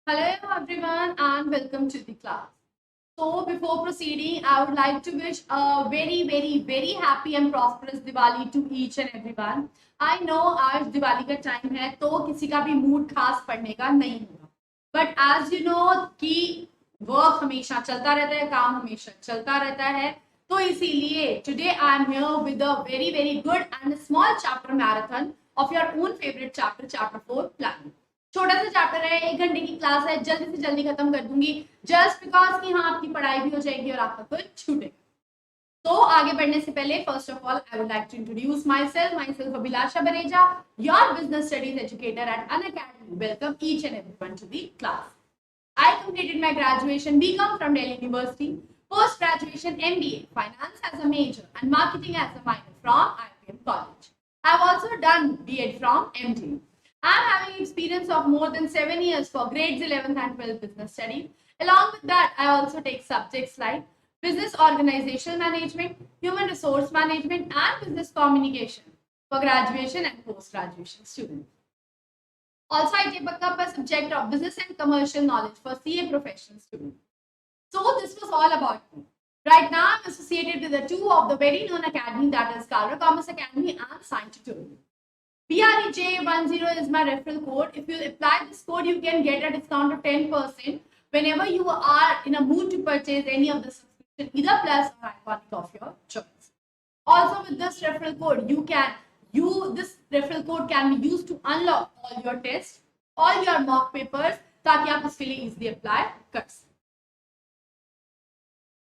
Hello everyone and welcome to the class. So before proceeding, I would like to wish a very happy and prosperous Diwali to each and everyone. I know आज दिवाली का time है तो किसी का भी mood खास पढ़ने का नहीं होगा, बट एज यू नो कि वर्क हमेशा चलता रहता है, काम हमेशा चलता रहता है, तो इसीलिए today I am here with a very good and small chapter marathon of your own favourite chapter 4 planning. छोटा सा चैप्टर है, 1 घंटे की क्लास है, जल्दी से जल्दी खत्म कर दूंगी जस्ट बिकॉज कि हाँ आपकी पढ़ाई भी हो जाएगी और आपका कुछ छूटेगा. तो आगे बढ़ने से पहले first of all I would like to introduce myself Abhilasha Bareja, your business studies educator at Unacademy. Welcome each and everyone to the class. I completed my graduation BCom from Delhi University, post-graduation MBA, Finance as a major and Marketing as a minor from IPM College. I have also done B.Ed from MD. I am having experience of more than 7 years for grades 11th and 12th business study. Along with that, I also take subjects like Business Organizational Management, Human Resource Management and Business Communication for graduation and post-graduation students. Also, I take up a subject of business and commercial knowledge for CA professional students. So this was all about me. Right now, I'm associated with the two of the very known academy, that is Calra Commerce Academy and Science Tutorial. BREJ10 is my referral code. If you apply this code, you can get a discount of 10% whenever you are in a mood to purchase any of the subscription, either Plus or Iconic of your choice. Also, with this referral code, this referral code can be used to unlock all your tests, all your mock papers, ताकि आप इसके लिए easily apply कर सकें.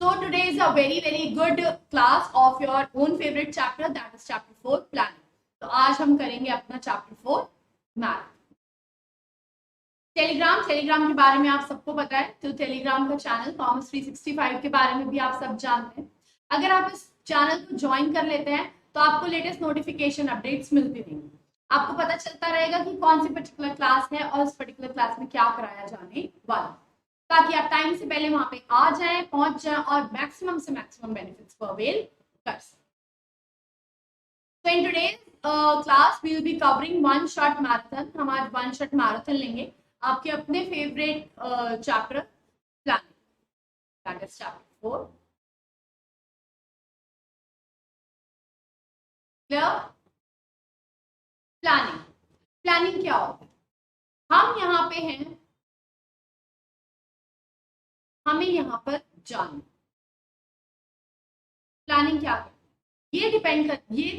So today is a very good class of your own favorite chapter, that is chapter 4 planning. तो आज हम करेंगे अपना चैप्टर 4 मैथ. टेलीग्राम के बारे में आप सबको पता है, तो टेलीग्राम का चैनल कॉमर्स 365 के बारे में भी आप सब जानते हैं. अगर आप इस चैनल को ज्वाइन कर लेते हैं तो आपको लेटेस्ट नोटिफिकेशन अपडेट्स मिलती रहेंगी. आपको पता चलता रहेगा कि कौन सी पर्टिकुलर क्लास है और उस पर्टिकुलर क्लास में क्या कराया जाने वाला, ताकि आप टाइम से पहले वहां पे आ जाएं, पहुंच जाएं और मैक्सिमम से मैक्सिमम बेनिफिट्स को अवेल कर सकें. So in today's class we will be covering one shot marathon. हम आज one shot marathon लेंगे आपके अपने favourite chapter planning, that is chapter 4. Clear? Planning क्या होता है? हम यहाँ पे हैं, हमें यहाँ पर जाना. प्लानिंग क्या है? ये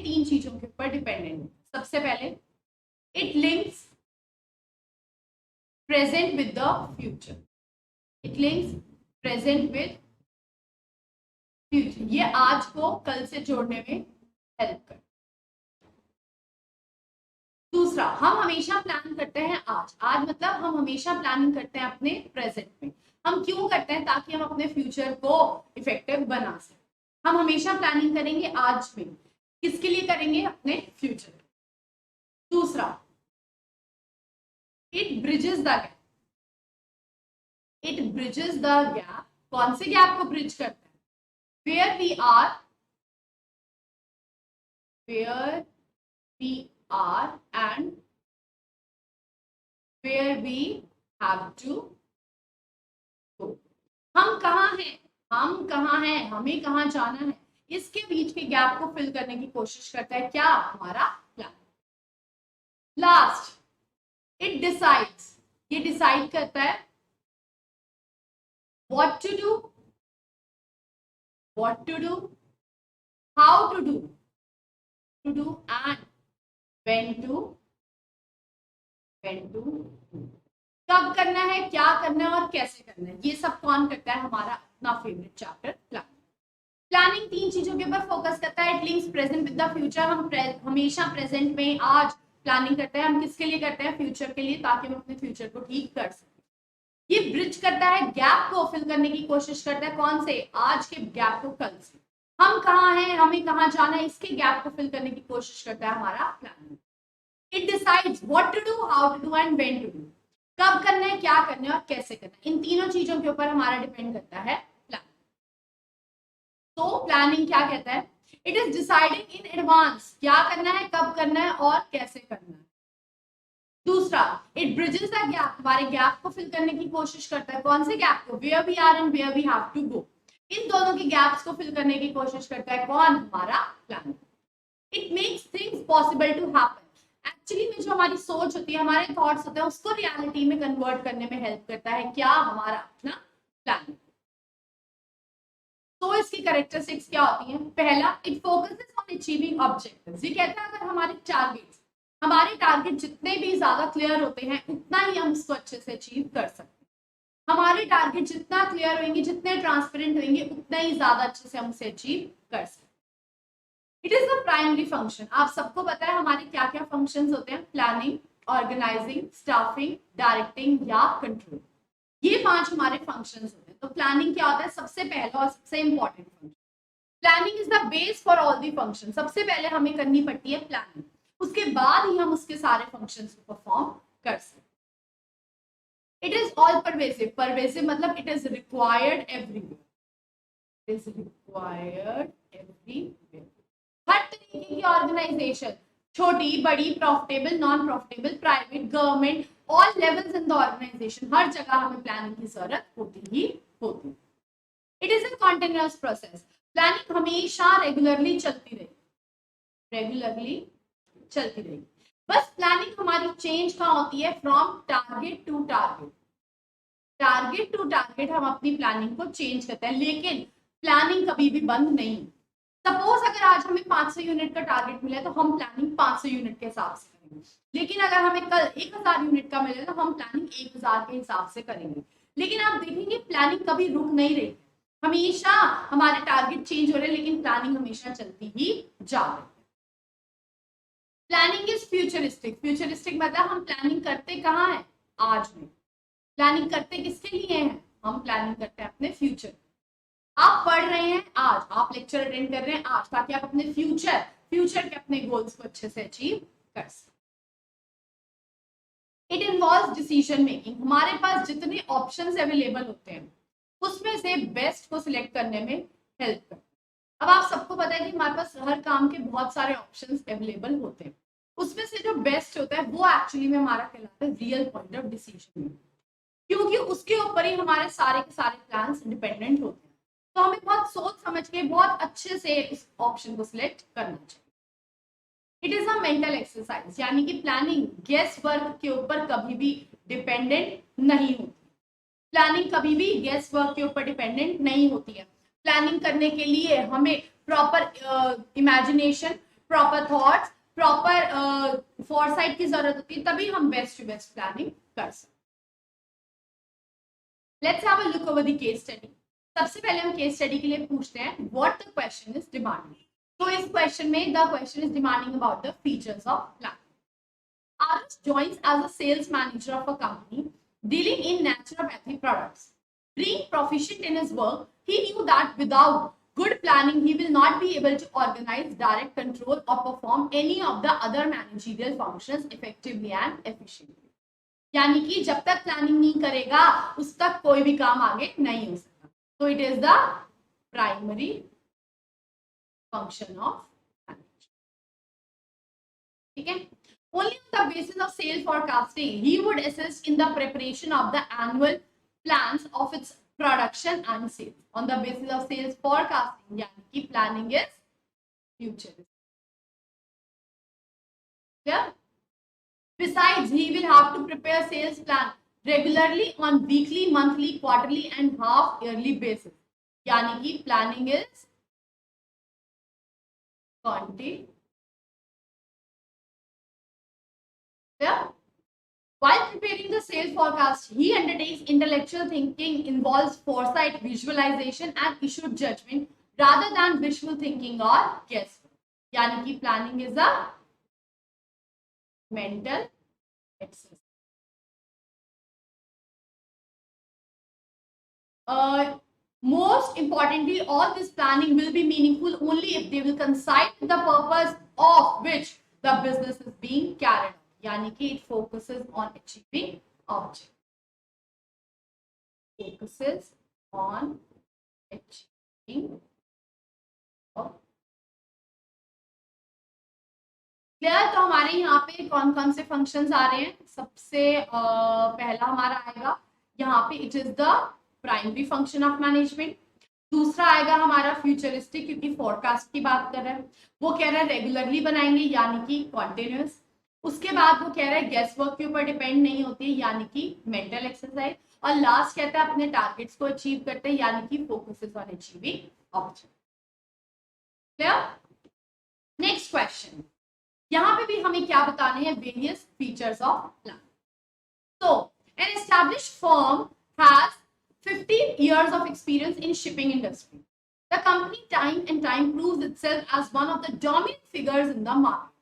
तीन चीजों के ऊपर डिपेंडेंट है. सबसे पहले it links present with the future. It links present with future. ये आज को कल से जोड़ने में हेल्प कर. दूसरा, हम हमेशा प्लान करते हैं आज मतलब हम हमेशा प्लानिंग करते हैं अपने प्रेजेंट में. हम क्यों करते हैं? ताकि हम अपने फ्यूचर को इफेक्टिव बना सकें. हम हमेशा प्लानिंग करेंगे आज में, किसके लिए करेंगे? अपने फ्यूचर. दूसरा, it bridges the gap. It bridges the gap. कौन से गैप को ब्रिज करता है? Where we are and where we have to go. हम कहाँ हैं, हमें कहाँ जाना है, इसके बीच के गैप को फिल करने की कोशिश करता है क्या? हमारा प्लान. Last, it decides. ये डिसाइड करता है what to do, how to do and when to कब करना है, क्या करना है और कैसे करना है. ये सब कौन करता है? हमारा अपना फेवरेट चैप्टर प्लानिंग. तीन चीजों के ऊपर फोकस करता है. It links present with the future. हम हमेशा प्रेजेंट में आज प्लानिंग करते हैं. हम किसके लिए करते हैं? फ्यूचर के लिए, ताकि हम अपने फ्यूचर को ठीक कर सकें. ये ब्रिज करता है, गैप को फिल करने की कोशिश करता है. कौन से? आज के गैप को कल से. हम कहाँ हैं, हमें कहाँ जाना है, इसके गैप को फिल करने की कोशिश करता है हमारा planning. It decides what to do, how to do and when to do. कब करना है, क्या करना है और कैसे करना है. इन तीनों चीजों के ऊपर हमारा डिपेंड करता है प्लानिंग. तो प्लानिंग क्या कहता है? It is deciding in advance. क्या करना है, कब करना है और कैसे करना है. दूसरा, इट ब्रिजेस द गैप, हमारे गैप को फिल करने की कोशिश करता है। कौन से गैप को? Where we are and where we have to go, इन दोनों के गैप्स को फिल करने की कोशिश करता है कौन? हमारा planning. It makes things possible to happen, actually में जो हमारी सोच होती है, हमारे थॉट्स होते हैं, उसको रियलिटी में कन्वर्ट करने में हेल्प करता है क्या? हमारा अपना प्लानिंग। तो इसकी कैरेक्टरिस्टिक्स क्या होती हैं? पहला, it focuses on achieving objectives. ये कहता है अगर हमारे टारगेट जितने भी ज्यादा क्लियर होते हैं, उतना ही हम उसको अच्छे से अचीव कर सकते हैं। हमारे टारगेट जितना क्लियर होंगे, जितने ट्रांसपेरेंट होंगे, उतना ही ज्यादा अच्छे से हम उसे अचीव कर सकते हैं। It is the primary function. आप सबको पता है हमारे क्या क्या फंक्शंस होते हैं? प्लानिंग, ऑर्गेनाइजिंग, स्टाफिंग, डायरेक्टिंग या कंट्रोल। ये 5 हमारे फंक्शंस होते हैं। तो प्लानिंग क्या होता है? सबसे पहला और सबसे important function. Planning is the base for all the function. सबसे पहले हमें करनी पड़ती है प्लानिंग, उसके बाद ही हम उसके सारे फंक्शंस को परफॉर्म कर सकते। It is all pervasive. Pervasive मतलब it is required everywhere. Is required everywhere. हर तरीके की ऑर्गेनाइजेशन, छोटी, बड़ी, profitable, non profitable, private, government, all levels in the organization, हर जगह हमें प्लानिंग की जरूरत होती ही होती। It is a continuous process. Planning हमेशा रेगुलरली चलती रहेगी। बस प्लानिंग हमारी चेंज कहाँ होती है? फ्रॉम टारगेट टू टारगेट हम अपनी प्लानिंग को चेंज करते हैं, लेकिन प्लानिंग कभी भी बंद नहीं। सपोज अगर आज हमें 500 यूनिट का टारगेट मिला तो हम प्लानिंग 500 यूनिट के हिसाब से करेंगे, लेकिन अगर हमें कल 1000 यूनिट का मिले तो हम प्लानिंग 1000 के हिसाब से करेंगे। लेकिन आप देखेंगे प्लानिंग कभी रुक नहीं रही, हमेशा हमारे टारगेट चेंज हो रहे हैं, लेकिन प्लानिंग हमेशा चलती ही जा रही है। प्लानिंग इज फ्यूचरिस्टिक मतलब हम प्लानिंग करते कहाँ है? आज में। प्लानिंग करते किसके लिए हैं? हम प्लानिंग करते हैं अपने फ्यूचर। आप पढ़ रहे हैं आज, आप लेक्चर अटेंड कर रहे हैं आज, ताकि आप अपने फ्यूचर के अपने गोल्स को अच्छे से अचीव कर सकें। It involves decision making. हमारे पास जितने ऑप्शंस अवेलेबल होते हैं, उसमें से बेस्ट को सिलेक्ट करने में हेल्प करता है। अब आप सबको पता है कि हमारे पास हर काम के बहुत सारे ऑप्शंस अवेलेबल होते हैं, उसमें से जो बेस्ट होता है वो एक्चुअली में हमारा कहलाता है real point of decision making, क्योंकि उसके ऊपर ही हमारे सारे के सारे प्लान्स डिपेंडेंट होते हैं। तो हमें बहुत सोच समझ के बहुत अच्छे से इस ऑप्शन को सिलेक्ट करना चाहिए। It is a mental exercise, यानी कि प्लानिंग गेस वर्क के ऊपर कभी भी डिपेंडेंट नहीं होती। प्लानिंग कभी भी गेस वर्क के ऊपर डिपेंडेंट नहीं होती है। प्लानिंग करने के लिए हमें proper imagination, proper thoughts, proper Forsyte की जरूरत होती है, तभी हम बेस्ट टू बेस्ट प्लानिंग कर सकते। Let's have a look over the case study. सबसे पहले हम केस स्टडी के लिए पूछते हैं what the question is demanding. तो इस क्वेश्चन में the question is demanding about the features of planning. Arush joins as a sales manager of a company dealing in naturopathy products. Being proficient in his work, he knew that without good planning, he will not be able to organize, direct control, or perform any of the other managerial functions effectively and efficiently. यानी कि जब तक planning नहीं करेगा उस तक कोई भी काम आगे नहीं हो सकता। तो it is the primary function of manager. ठीक है। Only on the basis of sales forecasting, he would assist in the preparation of the annual plans of its production and sales. On the basis of sales forecasting, यानी कि planning is future. Yeah. Besides, he will have to prepare sales plan regularly on weekly, monthly, quarterly, and half yearly basis. यानी कि planning is continuous. Yeah. While preparing the sales forecast, he undertakes intellectual thinking, involves foresight, visualization, and issued judgment rather than wishful thinking or guesswork. यानी कि planning is a mental exercise. Most importantly, all this planning will be meaningful only if they will coincide with the purpose of which the business is being carried out. यानी कि it focuses on achieving objective. Focuses on achieving objective. Clear? तो हमारे यहाँ पे कौन कौन से functions आ रहे हैं? सबसे पहला हमारा आएगा यहाँ पे, it is the primary function of management. दूसरा आएगा हमारा फ्यूचरिस्टिक, क्योंकि फोरकास्ट की बात कर रहे हैं। वो कह रहा है रेगुलरली बनाएंगे, यानी कि कॉन्टिन्यूस। उसके बाद वो कह रहा है गेस वर्क के ऊपर डिपेंड नहीं होती है, यानी कि मेंटल एक्सरसाइज। और लास्ट कहता है अपने टारगेट्स को अचीव करते हैं, यानी कि focuses on achieving object. Clear? Next question, यहाँ पे भी हमें क्या बताने हैं? Various features of plan. So, an established firm has 15 years of experience in shipping industry. The company time and time proves itself as one of the dominant figures in the market.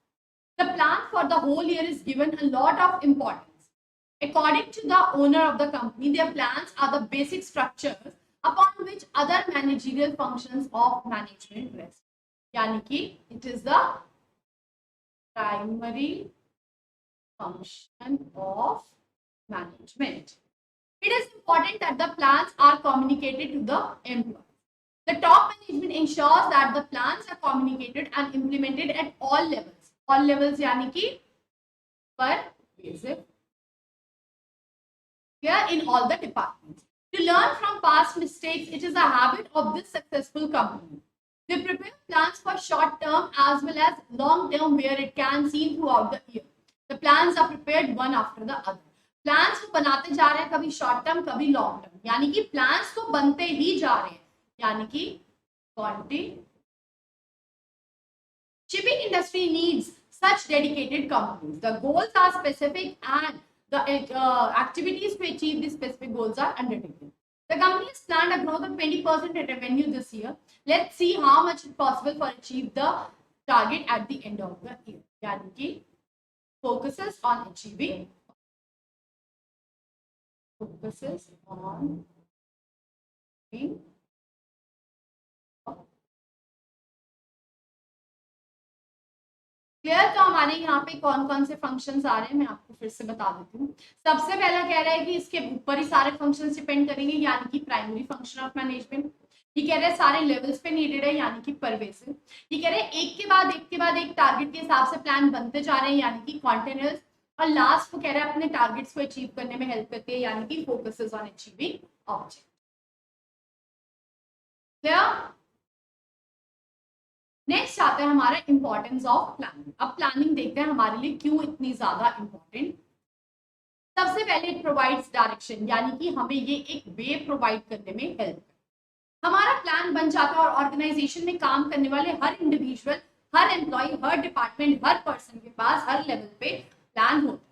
The plan for the whole year is given a lot of importance. According to the owner of the company, their plans are the basic structures upon which other managerial functions of management rest. Yani ki it is the primary function of management. It is important that the plans are communicated to the employees. The top management ensures that the plans are communicated and implemented at all levels. All levels yani ki pervasive. Here in all the departments. To learn from past mistakes, it is a habit of this successful company. They prepare plans for short term as well as long term where it can seen throughout the year. The plans are prepared one after the other. Plans को बनाते जा रहे हैं, कभी short term कभी long term, यानी कि plans तो बनते ही जा रहे हैं, यानी कि quantity. Shipping industry needs such dedicated companies. The goals are specific and the activities to achieve these specific goals are undertaken. The company has planned a growth of 20% in revenue this year. Let's see how much is possible for achieve the target at the end of the year. यानी कि focuses on achieving. Focuses on being clear? तो हमारे यहाँ पे कौन कौन से functions आ रहे हैं मैं आपको फिर से बता देती हूँ। सबसे पहला कह रहा है कि इसके ऊपर ही सारे फंक्शंस डिपेंड करेंगे, यानी कि प्राइमरी फंक्शन ऑफ मैनेजमेंट। ये कह रहे हैं सारे लेवल्स पे नीडेड है, यानी कि परवेसिव। ये कह रहे हैं एक के बाद एक के बाद एक टारगेट के हिसाब से प्लान बनते जा रहे हैं, यानी कि कॉन्टिन्यूअस। और लास्ट वो कह रहा है अपने टारगेट्स को अचीव करने में हेल्प करती है, यानी कि focuses on achieving object. Clear? Next आता है हमारा इंपॉर्टेंस ऑफ प्लानिंग। अब प्लानिंग देखते हैं हमारे लिए क्यों इतनी ज्यादा इंपॉर्टेंट। सबसे पहले इट प्रोवाइड्स डायरेक्शन, यानी कि हमें ये एक वे प्रोवाइड करने में हेल्प करता है। हमारा प्लान बन जाता है और ऑर्गेनाइजेशन में काम करने वाले हर इंडिविजुअल, हर एम्प्लॉय, हर डिपार्टमेंट, हर पर्सन के पास हर लेवल पे प्लान होता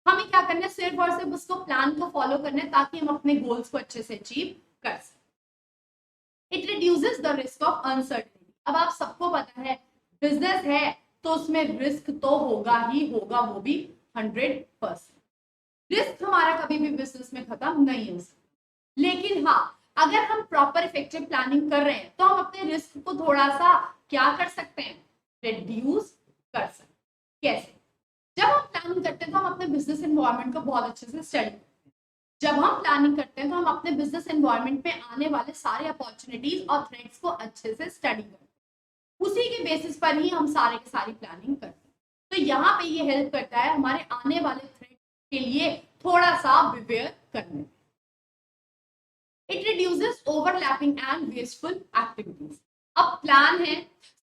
है। हमें क्या करना है? सिर्फ और सिर्फ उसको प्लान को फॉलो करना है ताकि हम अपने गोल्स को अच्छे से अचीव कर सकें। It reduces the risk of uncertainty. अब आप सबको पता है बिजनेस है तो उसमें रिस्क तो होगा ही होगा, वो भी 100%। रिस्क हमारा कभी भी बिजनेस में खत्म नहीं हो सकता, लेकिन हाँ अगर हम प्रॉपर इफेक्टिव प्लानिंग कर रहे हैं तो हम अपने रिस्क को थोड़ा सा क्या कर सकते हैं? रिड्यूस कर सकते हैं। कैसे? जब हम प्लानिंग करते हैं तो हम अपने बिजनेस एनवायरनमेंट को बहुत अच्छे से स्टडी करते हैं। जब हम प्लानिंग करते हैं तो हम अपने बिजनेस एनवायरनमेंट में आने वाले सारे अपॉर्चुनिटीज और थ्रेट्स को अच्छे से स्टडी करते हैं। उसी के बेसिस पर ही हम सारे की सारी प्लानिंग करते हैं। तो यहाँ पे ये हेल्प करता है हमारे आने वाले थ्रेट के लिए थोड़ा सा प्रिपेयर करने में। It reduces overlapping and wasteful activities. अब प्लान है,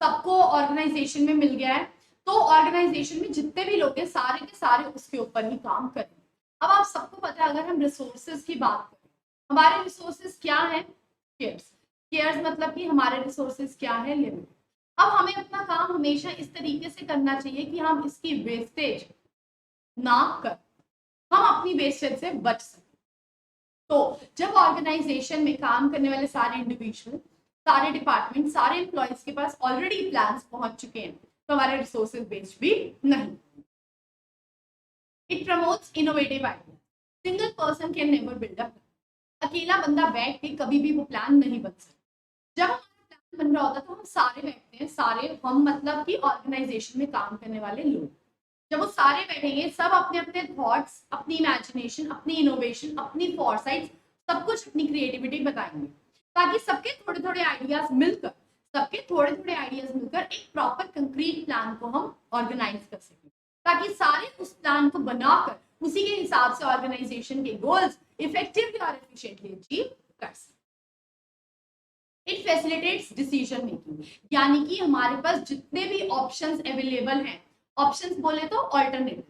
सबको ऑर्गेनाइजेशन में मिल गया है, तो ऑर्गेनाइजेशन में जितने भी लोग हैं सारे के सारे उसके ऊपर ही काम करें। अब आप सबको पता है अगर हम रिसोर्सेज की बात करें, हमारे रिसोर्सेज क्या है? स्केयर्स मतलब कि हमारे रिसोर्सेज क्या है? लिमिटेड। अब हमें अपना काम हमेशा इस तरीके से करना चाहिए कि हम इसकी वेस्टेज ना कर, हम अपनी वेस्टेज से बच सकें। तो जब ऑर्गेनाइजेशन में काम करने वाले सारे इंडिविजुअल, सारे डिपार्टमेंट, सारे एम्प्लॉयज के पास ऑलरेडी प्लान्स पहुंच चुके हैं तो हमारे रिसोर्सेज वेस्ट भी नहीं। It promotes innovative idea. Single person can never build a plan. अकेला बंदा बैठ के कभी भी वो प्लान नहीं बन सकता। जब बन रहा होता तो हम सारे बैठते हैं, सारे हम मतलब कि ऑर्गेनाइजेशन में काम करने वाले लोग, जब वो सारे बैठेंगे सब अपने अपने थॉट्स, अपनी इमेजिनेशन, अपनी इनोवेशन, अपनी फॉरसाइट, सब कुछ अपनी क्रिएटिविटी बताएंगे ताकि सबके थोड़े थोड़े आइडियाज मिलकर सबके थोड़े थोड़े आइडियाज मिलकर एक प्रॉपर कंक्रीट प्लान को हम ऑर्गेनाइज कर सकें, ताकि सारे उस प्लान को बनाकर उसी के हिसाब से ऑर्गेनाइजेशन के गोल्स इफेक्टिवली और एफिशिएंटली अचीव कर सकें। इट फैसिलिटेट्स डिसीजन मेकिंग, यानी कि हमारे पास जितने भी ऑप्शंस अवेलेबल हैं, ऑप्शंस बोले तो ऑल्टरनेटिव,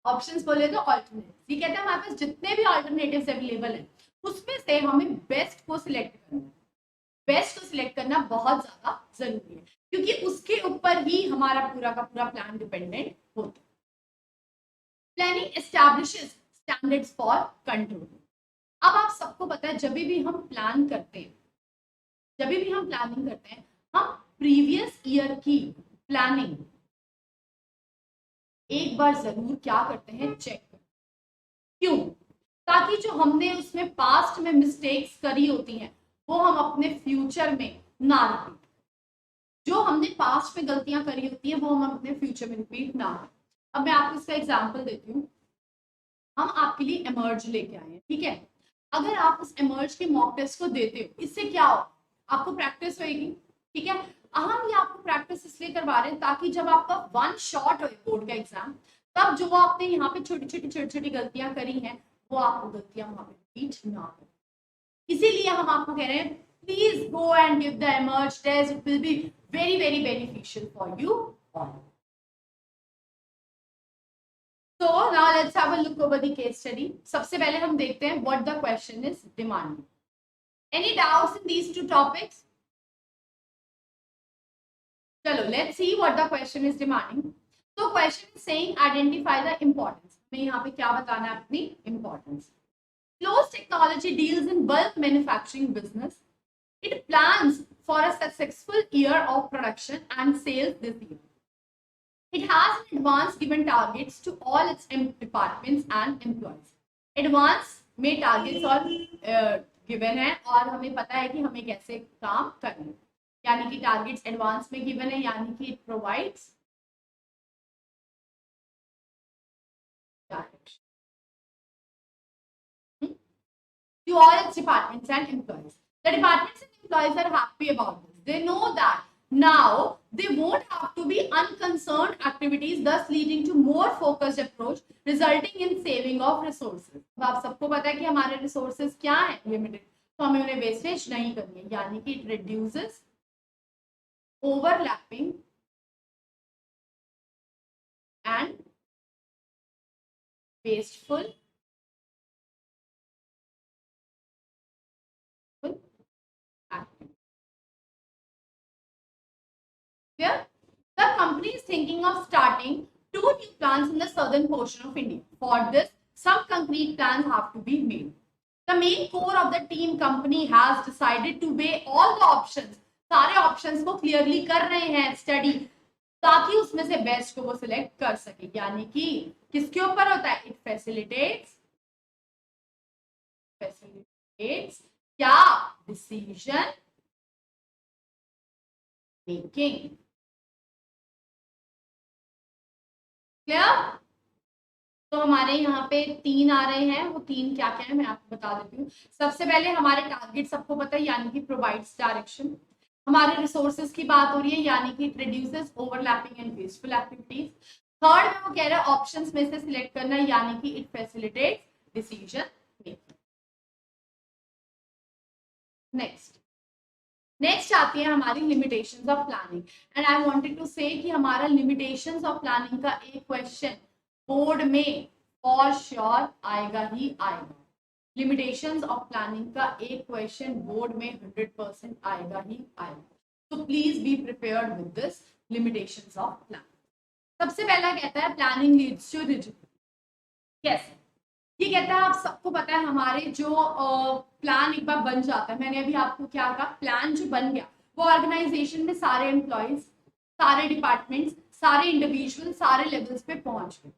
ऑप्शंस बोले तो ऑल्टरनेटिव, ये कहते हैं हमारे पास जितने भी ऑल्टरनेटिव्स अवेलेबल हैं उसमें से हमें बेस्ट को सिलेक्ट करना है। बेस्ट को सिलेक्ट करना बहुत ज्यादा जरूरी है, क्योंकि उसके ऊपर ही हमारा पूरा का पूरा प्लान डिपेंडेंट होता है। Planning establishes standards for control. अब आप सबको पता है जब भी हम प्लान करते हैं, जब भी हम प्लानिंग करते हैं, हम प्रीवियस ईयर की प्लानिंग एक बार जरूर क्या करते हैं, चेक करते हैं। क्यों? ताकि जो हमने उसमें पास्ट में मिस्टेक्स करी होती हैं वो हम अपने फ्यूचर में ना रिपीट, जो हमने पास्ट में गलतियां करी होती हैं वो हम अपने फ्यूचर में रिपीट ना करें। अब मैं आपको इसका एग्जांपल देती हूँ। हम आपके लिए एमर्ज लेके आए हैं, ठीक है। अगर आप उस एमर्ज के मॉक टेस्ट को देते हो, इससे क्या हो, आपको प्रैक्टिस होगी, ठीक है। हम ये आपको प्रैक्टिस इसलिए करवा रहे हैं ताकि जब आपका वन शॉट हो बोर्ड का एग्जाम, तब जो आपने यहाँ पे छोटी छोटी गलतियां करी हैं वो आपको गलतियां वहां पे रिपीट ना हो। इसीलिए हम आपको कह रहे हैं please go and give the emerge test, it will be very very beneficial for you all. So now let's have a look over the case study. सबसे पहले हम देखते हैं what the question is demanding. Any doubts in these two topics? चलो let's see what the question is demanding. So question is saying identify the importance. हमें यहाँ पे क्या बताना है अपनी importance. Close Technology deals in bulk manufacturing business. It plans for a successful year of production and sales this year. It has in advance given targets to all its departments and employees. Advance में targets और given है और हमें पता है कि हमें कैसे काम करना है, यानी कि targets advance में given है, यानी कि it provides direction to all its departments and employees. The departments and employees are happy about this. They know that now they won't have to be unconcerned activities, thus leading to more focused approach, resulting in saving of resources. आप सबको पता है कि हमारे resources क्या हैं, limited, तो हमें उन्हें wastage नहीं करनी है, यानी कि it reduces overlapping and wasteful activities. Here, the company is thinking of starting 2 new plants in the southern portion of India. For this, some concrete plans have to be made. The main core of the team company has decided to weigh all the options. सारे options को clearly कर रहे हैं study, ताकि उसमें से best को वो select कर सके, यानी कि किसके ऊपर होता है, it facilitates क्या, decision making. क्लियर? तो हमारे यहाँ पे 3 आ रहे हैं, वो 3 क्या क्या है मैं आपको बता देती हूँ। सबसे पहले हमारे टारगेट सबको पता है, यानी कि प्रोवाइड्स डायरेक्शन। हमारे रिसोर्सेज की बात हो रही है, यानी कि it reduces overlapping and wasteful activities. Third में वो कह रहा है ऑप्शंस में से सिलेक्ट करना, यानी कि it facilitates decision making. Next आती है हमारी limitations of planning, and I wanted to say कि हमारा लिमिटेशंस ऑफ प्लानिंग का एक क्वेश्चन बोर्ड में फॉर श्योर आएगा ही आएगा। लिमिटेशंस ऑफ प्लानिंग का एक क्वेश्चन बोर्ड में 100% आएगा ही आएगा, तो please be prepared with this limitations of planning. सबसे पहला कहता है प्लानिंग लीड्स टू रिजिडिटी। कैसे? ये कहता है आप सबको पता है हमारे जो प्लान एक बार बन जाता है, मैंने अभी आपको क्या कहा, प्लान जो बन गया वो ऑर्गेनाइजेशन में सारे एम्प्लॉयज, सारे डिपार्टमेंट्स, सारे इंडिविजुअल, सारे लेवल्स पे पहुंच गए,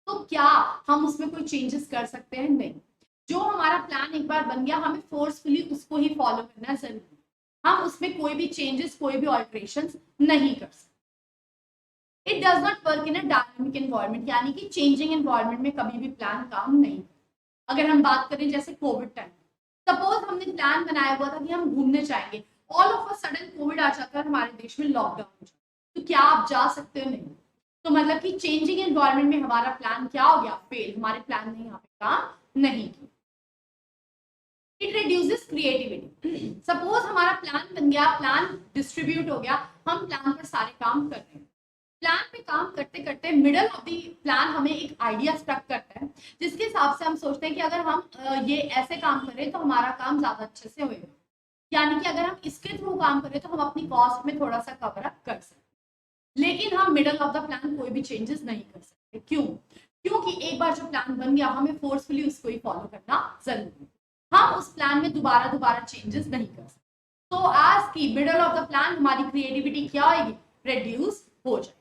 तो क्या हम उसमें कोई चेंजेस कर सकते हैं? नहीं। जो हमारा प्लान एक बार बन गया हमें फोर्सफुली उसको ही फॉलो करना जरूरी, हम उसमें कोई भी चेंजेस, कोई भी ऑल्टरेशंस नहीं कर सकते। It does not work in a dynamic environment, यानी कि चेंजिंग एनवायरनमेंट में कभी भी प्लान काम नहीं। अगर हम बात करें जैसे कोविड टाइम, सपोज हमने प्लान बनाया हुआ था कि हम घूमने जाएंगे, all of a sudden Covid आ जाता है, हमारे देश में लॉकडाउन हो जाता है, तो क्या आप जा सकते हो? नहीं। तो मतलब कि चेंजिंग एनवायरनमेंट में हमारा प्लान क्या हो गया? फेल। हमारे प्लान ने यहाँ पे काम नहीं किया। It reduces creativity. सपोज हमारा प्लान बन गया, प्लान डिस्ट्रीब्यूट हो गया, हम प्लान पर सारे काम कर रहे हैं, प्लान पे काम करते करते मिडल ऑफ द प्लान हमें एक आइडिया स्ट्रक करता है, जिसके हिसाब से हम सोचते हैं कि अगर हम ये ऐसे काम करें तो हमारा काम ज्यादा अच्छे से होगा, यानी कि अगर हम इसके थ्रू काम करें तो हम अपनी कॉस्ट में थोड़ा सा कवर अप कर सकते हैं। लेकिन हम मिडल ऑफ द प्लान कोई भी चेंजेस नहीं कर सकते। क्यों? क्योंकि एक बार जो प्लान बन गया, हमें फोर्सफुली उसको ही फॉलो करना जरूरी है। हम उस प्लान में दोबारा दोबारा चेंजेस नहीं कर सकते। तो आज की मिडल ऑफ द प्लान हमारी क्रिएटिविटी क्या होगी? रिड्यूस हो जाएगी।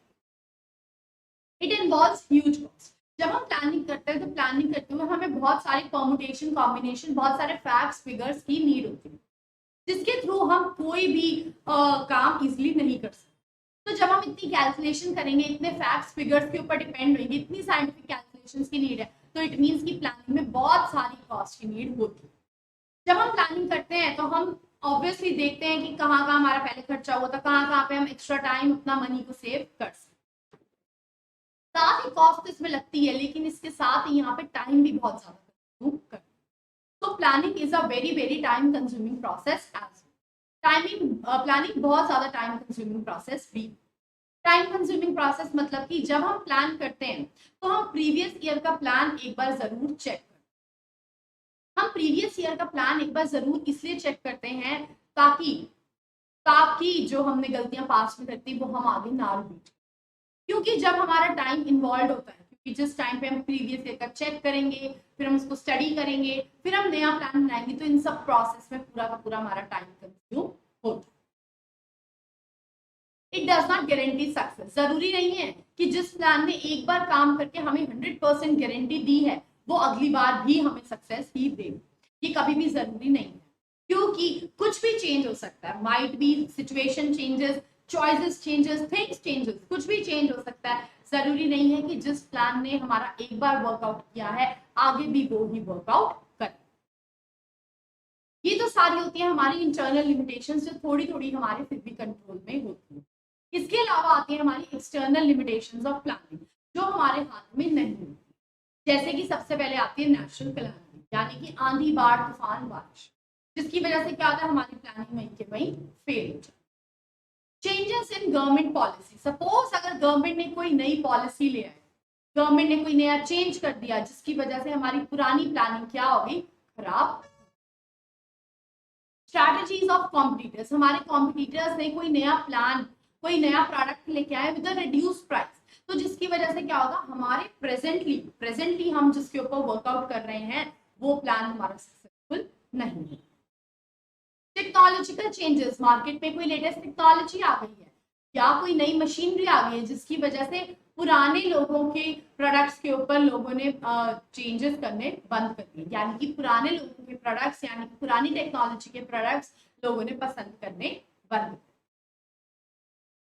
It involves huge cost. जब हम प्लानिंग करते हैं तो प्लानिंग करते हुए हमें बहुत सारे कॉम्बिनेशन कॉम्बिनेशन, बहुत सारे फैक्ट्स फिगर्स की नीड होती है, जिसके थ्रू हम कोई भी काम इजिली नहीं कर सकते। तो जब हम इतनी कैलकुलेशन करेंगे, इतने फैक्ट्स फिगर्स के ऊपर डिपेंड होंगे, इतनी साइंटिफिक कैलकुलेशंस की नीड है, तो इट मींस की प्लानिंग में बहुत सारी कॉस्ट की नीड होती है। जब हम प्लानिंग करते हैं तो हम ऑब्वियसली देखते हैं कि कहाँ कहाँ हमारा पहले खर्चा हुआ था, कहाँ कहाँ पे हम एक्स्ट्रा टाइम अपना मनी को सेव कर सकते। साथ ही कॉस्ट इसमें लगती है, लेकिन इसके साथ ही यहाँ पे टाइम भी बहुत ज्यादा कंज्यूम करता है। तो planning is a very very time consuming process as timing. Planning बहुत ज्यादा टाइम कंज्यूमिंग प्रोसेस भी। टाइम कंज्यूमिंग प्रोसेस मतलब कि जब हम प्लान करते हैं तो हम प्रीवियस ईयर का प्लान एक बार जरूर चेक करते हैं। हम प्रीवियस ईयर का प्लान एक बार जरूर इसलिए चेक करते हैं ताकि ताकि जो हमने गलतियां पास्ट में करती वो हम आगे ना रिपीट। क्योंकि जब हमारा टाइम इन्वॉल्व होता है, क्योंकि जिस टाइम पे हम प्रीवियस ईयर का चेक करेंगे, फिर हम उसको स्टडी करेंगे, फिर हम नया प्लान बनाएंगे, तो इन सब प्रोसेस में पूरा का पूरा हमारा टाइम कंज्यूम होता है। It does not guarantee success. जरूरी नहीं है कि जिस प्लान ने एक बार काम करके हमें 100% गारंटी दी है वो अगली बार भी हमें सक्सेस ही दे। ये कभी भी जरूरी नहीं है, क्योंकि कुछ भी चेंज हो सकता है। Might be situation changes, choices changes, things changes, कुछ भी चेंज हो सकता है। जरूरी नहीं है कि जिस प्लान ने हमारा एक बार वर्कआउट किया है आगे भी वो ही वर्कआउट करे। ये तो सारी होती है हमारी इंटरनल लिमिटेशंस, जो थोड़ी थोड़ी हमारे फिर भी कंट्रोल में होती है। इसके अलावा आती है हमारी एक्सटर्नल लिमिटेशंस ऑफ प्लानिंग, जो हमारे हाथ में नहीं होती। जैसे कि सबसे पहले आती है नेचुरल कैलामिटी, यानी कि आंधी, बाढ़, तूफान, बारिश, जिसकी वजह से क्या होता है? हमारी प्लानिंग वहीं के वहीं फेल हो जाती है। Changes in government policy. Suppose अगर गवर्नमेंट ने कोई नई पॉलिसी ले आई, गवर्नमेंट ने कोई नया चेंज कर दिया, जिसकी वजह से हमारी पुरानी प्लानिंग क्या हो गई? खराब। Strategies of competitors. हमारे कॉम्पिटिटर्स ने कोई नया प्लान, कोई नया प्रोडक्ट लेके आए विद रिड्यूस प्राइस, तो जिसकी वजह से क्या होगा? हमारे प्रेजेंटली हम जिसके ऊपर वर्कआउट कर रहे हैं वो प्लान हमारा सक्सेसफुल नहीं है। Technological changes. मार्केट में कोई लेटेस्ट टेक्नोलॉजी आ गई है या कोई नई मशीनरी आ गई है, जिसकी वजह से पुराने लोगों के प्रोडक्ट्स के ऊपर लोगों ने चेंजेस करने बंद कर दिए, यानी कि पुराने लोगों के प्रोडक्ट्स, यानी कि पुरानी टेक्नोलॉजी के प्रोडक्ट्स लोगों ने पसंद करने बंद कर।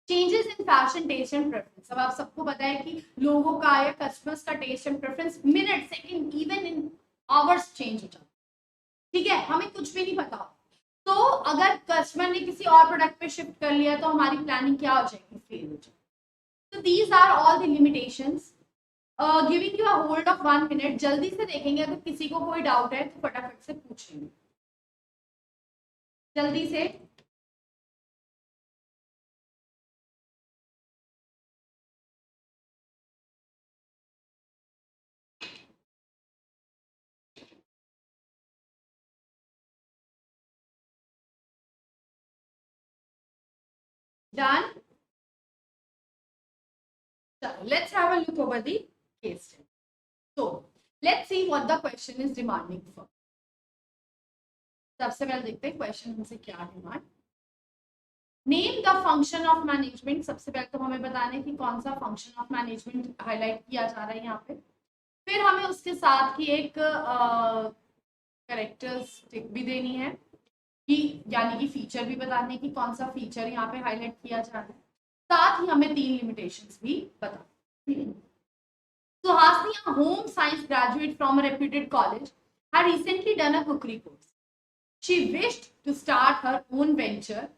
Changes in fashion taste and preference. अब आप सबको पता है कि लोगों का या कस्टमर्स का taste and preference minute, second, even in hours change हो जाता है। ठीक है, हमें कुछ भी नहीं पता। तो अगर कस्टमर ने किसी और प्रोडक्ट पे शिफ्ट कर लिया तो हमारी प्लानिंग क्या हो जाएगी? फेल हो जाएगी। So these are all the limitations. Giving you a hold of 1 minute. जल्दी से देखेंगे, अगर किसी को कोई डाउट है तो फटाफट से पूछ लेंगे जल्दी से। Done. So let's have a look over the case study. So let's see what the question is demanding for. सबसे पहले देखते हैं क्वेश्चन हमसे क्या demand. Name the function of management. सबसे पहले तो हमें बताना है कि कौन सा फंक्शन ऑफ मैनेजमेंट हाईलाइट किया जा रहा है यहाँ पे। फिर हमें उसके साथ की एक कैरेक्टरिस्टिक भी देनी है, कि यानी कि फीचर भी बताने कि कौन सा फीचर यहाँ पे हाईलाइट किया जा रहा है। साथ ही हमें 3 लिमिटेशंस भी बता। So Hasni, a home science graduate from a reputed college, had recently done a cookery course. She wished to start her own venture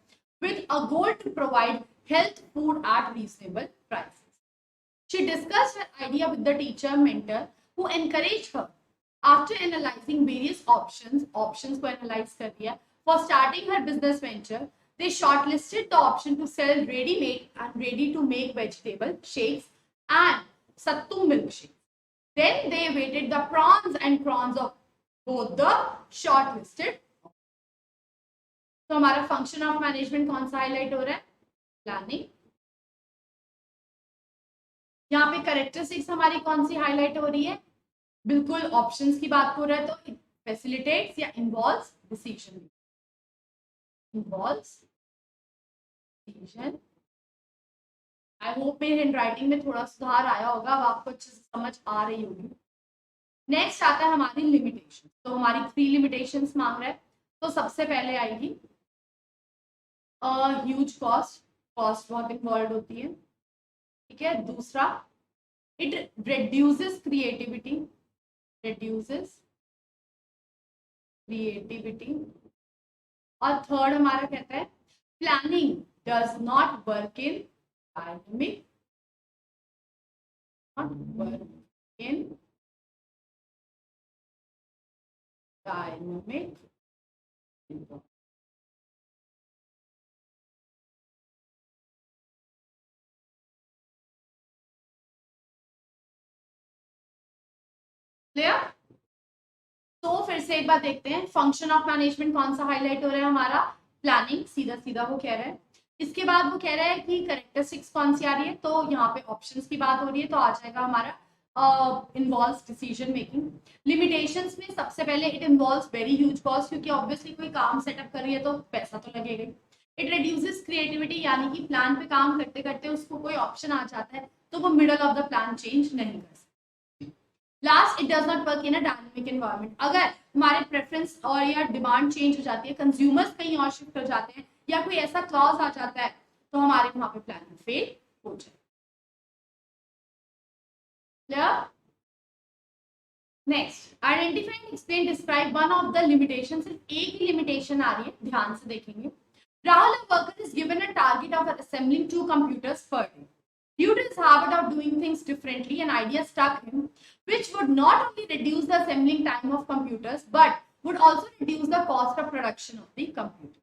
with a goal to provide health food at reasonable prices. She discussed her idea with the teacher mentor who encouraged her. After analyzing various options को analyze कर दिया for starting her business venture, they shortlisted the option to sell ready-made and ready-to-make vegetable shakes and sattu milkshakes. Then they weighted the pros and cons of both the shortlisted. तो हमारा function of management कौन सा highlight हो रहा है? Planning. यहाँ पे characteristics हमारी कौन सी हाईलाइट हो रही है? बिल्कुल ऑप्शंस की बात हो रहा है तो इट फैसिलिटेट्स या involves decision. Involves decision. I hope मेरे हैंडराइटिंग में थोड़ा सुधार आया होगा, अब आपको अच्छे से समझ आ रही होगी. नेक्स्ट आता है हमारी लिमिटेशन. तो हमारी 3 लिमिटेशंस मांग रहा है. तो सबसे पहले आएगी ह्यूज कॉस्ट. कॉस्ट बहुत इन्वॉल्व होती है. ठीक है. दूसरा, इट reduces creativity. और थर्ड हमारा कहता है planning does not work in dynamic clear. तो फिर से एक बार देखते हैं फंक्शन ऑफ मैनेजमेंट कौन सा हाईलाइट हो रहा है हमारा? प्लानिंग. सीधा सीधा वो कह रहा है. इसके बाद वो कह रहा है कि करेक्टरिस्टिक्स कौन सी आ रही है, तो यहाँ पे ऑप्शंस की बात हो रही है तो आ जाएगा हमारा इन्वॉल्व्स डिसीजन मेकिंग. लिमिटेशंस में सबसे पहले it involves very huge cost, क्योंकि ऑब्वियसली कोई काम सेटअप कर रही है तो पैसा तो लगेगा. इट रिड्यूसेस क्रिएटिविटी, यानी कि प्लान पे काम करते करते उसको कोई ऑप्शन आ जाता है तो वो middle of the plan change नहीं कर सकता. Last, it does not work in a dynamic environment. अगर हमारे प्रेफरेंस और या डिमांड चेंज हो जाती है, कंज्यूमर्स कहीं और शिफ्ट कर जाते हैं या कोई ऐसा क्लॉज आ जाता है तो हमारे वहां पे प्लानिंग फेल हो जाए. Clear. Next, identify and explain describe one of the limitation. सिर्फ एक ही लिमिटेशन आ रही है, ध्यान से देखेंगे. Rahul, a worker, is given a target of assembling 2 computers per day. Due to his habit of doing things differently, an idea struck him which would not only reduce the assembling time of computers but would also reduce the cost of production of the computer.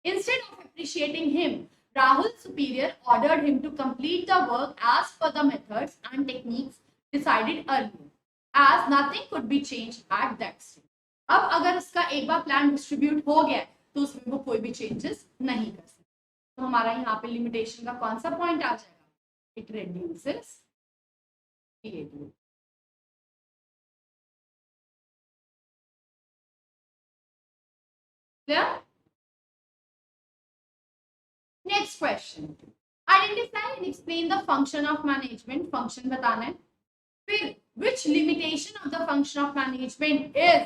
Instead of appreciating him, Rahul's superior ordered him to complete the work as per the methods and techniques decided earlier, as nothing could be changed at that stage. अब अगर उसका एक बार plan distribute हो गया तो उसमें वो कोई भी चेंजेस नहीं कर सकते. तो हमारा यहाँ पे लिमिटेशन का कौन सा पॉइंट आ जाएगा? It reduces creativity. Clear. Next question, identify and explain the function of management. Function बताना है. फिर which limitation of the function of management is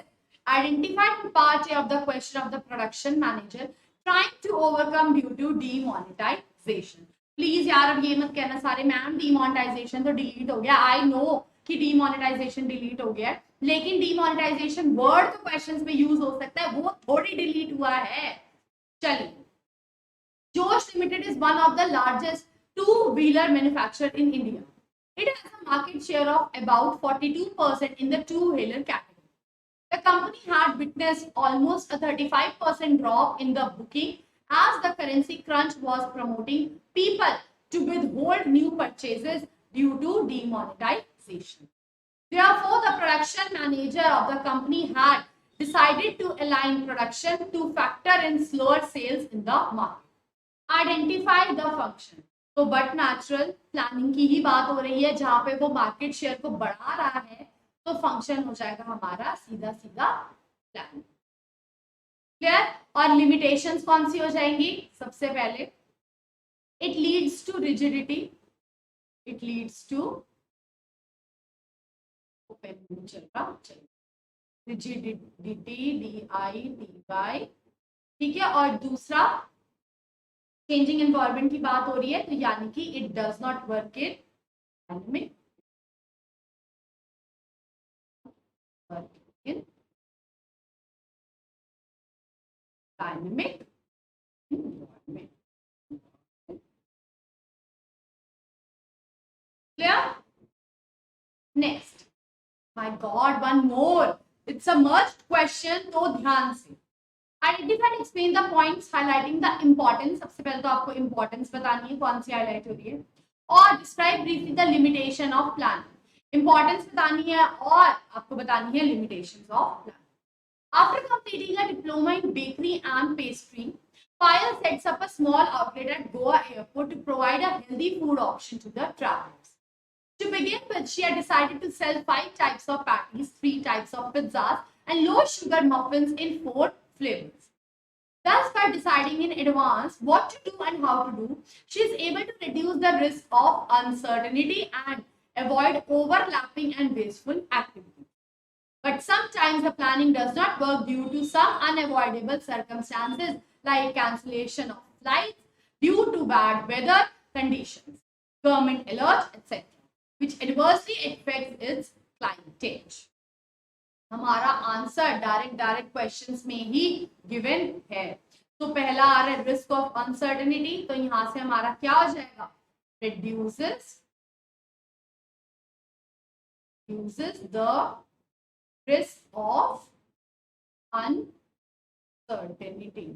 identified in part A of the question of the production manager trying to overcome due to demonetization. Please यार अब ये मत कहना सारे ma'am demonetisation तो डिलीट हो गया. आई नो कि डीमोनेटाइजेशन डिलीट हो गया है, लेकिन डीमोनेटाइजेशन वर्ड तो क्वेश्चंस में यूज हो सकता है, वो थोड़ी डिलीट हुआ है. चलिए, जोश limited is one of the largest 2-wheeler manufacturer in India. It has a market share of about 42% in the 2-wheeler category. The company had witnessed almost a 35% drop in the booking as the currency crunch was promoting people to withhold new purchases due to demonetization. Therefore, the production manager of the company had decided to align production to factor in slower sales in the market. Identify the function. तो but natural planning की ही बात हो रही है जहां पे वो market share को बढ़ा रहा है, तो फंक्शन हो जाएगा हमारा सीधा सीधा प्लानिंग. क्लियर. और लिमिटेशंस कौन सी हो जाएंगी? सबसे पहले, it leads to rigidity. It leads to rigidity, DITY. ठीक है. और दूसरा, चेंजिंग एनवायरनमेंट की बात हो रही है, तो यानी कि it does not work in dynamic dynamic environment. Clear? Next. My God, one more. It's a merged question, तो ध्यान से. Identify and explain the points highlighting the importance. सबसे पहले तो आपको importance बतानी है, कौन सी highlight हो रही है, और describe briefly the limitation of planning. Importance बतानी है और आपको बतानी है limitations of planning. After completing a diploma in bakery and pastry, Payal sets up a small outlet at Goa Airport to provide a healthy food option to the travelers. To begin with, she had decided to sell 5 types of patties, 3 types of pizzas, and low sugar muffins in 4 flavors. Thus, by deciding in advance what to do and how to do, she is able to reduce the risk of uncertainty and avoid overlapping and wasteful activities. But sometimes the planning does not work due to some unavoidable circumstances like cancellation of flights due to bad weather conditions, government alerts, etc., which adversely affects its clientage. हमारा answer direct questions में ही given है. तो पहला आ रहा है risk of uncertainty, तो यहां से हमारा क्या हो जाएगा, reduces the risk of uncertainty.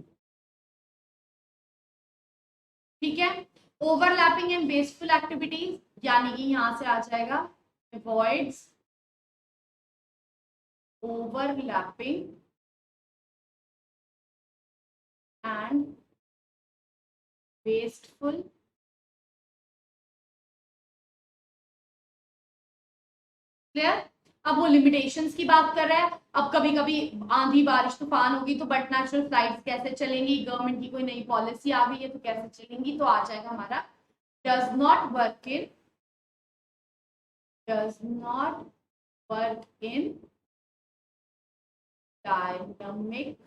ठीक है. ओवरलैपिंग एंड वेस्टफुल एक्टिविटीज, यानी कि यहां से आ जाएगा avoids overlapping and wasteful clear. अब वो लिमिटेशंस की बात कर रहा है. अब कभी कभी आंधी बारिश तूफान होगी तो बट नेचुरल फ्लाइट्स कैसे चलेंगी, गवर्नमेंट की कोई नई पॉलिसी आ गई है तो कैसे चलेंगी, तो आ जाएगा हमारा does not work in dynamic.